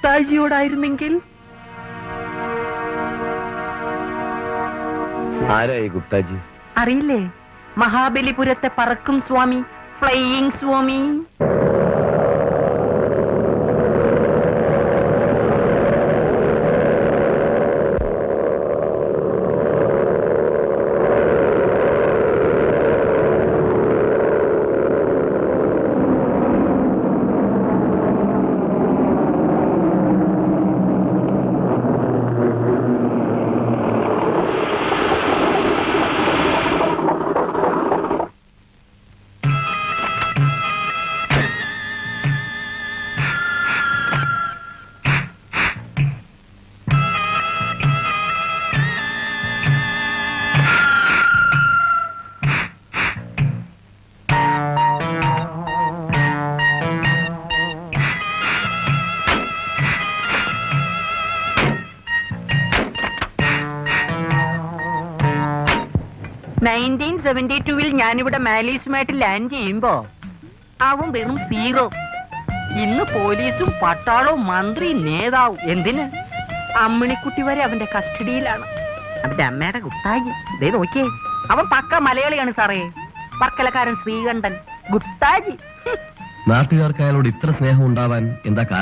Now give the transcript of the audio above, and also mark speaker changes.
Speaker 1: ഗുപ്താജിയോടായിരുന്നെങ്കിൽ.
Speaker 2: ആരായി ഗുപ്താജി?
Speaker 1: അറിയില്ലേ? മഹാബലിപുരത്തെ പറക്കും സ്വാമി, ഫ്ലൈയിങ് സ്വാമി. ിൽ ഞാനിവിടെ മാലീസുമായിട്ട് ലാൻഡ് ചെയ്യുമ്പോ അവൻ വെറും 0. ഇന്ന് പോലീസും പട്ടാളവും മന്ത്രി നേതാവും. എന്തിന്? അമ്മിണിക്കുട്ടി വരെ അവന്റെ കസ്റ്റഡിയിലാണ്. അവന്റെ അമ്മയുടെ ഗുപ്താജി ദേ നോക്കിയേ, അവൻ പക്ക മലയാളിയാണ് സാറേ. വർക്കലക്കാരൻ ശ്രീകണ്ഠൻ ഗുപ്താജി.
Speaker 2: നാട്ടുകാർക്ക് അയാളോട് ഇത്ര സ്നേഹം ഉണ്ടാവാൻ എന്താ കാരണം?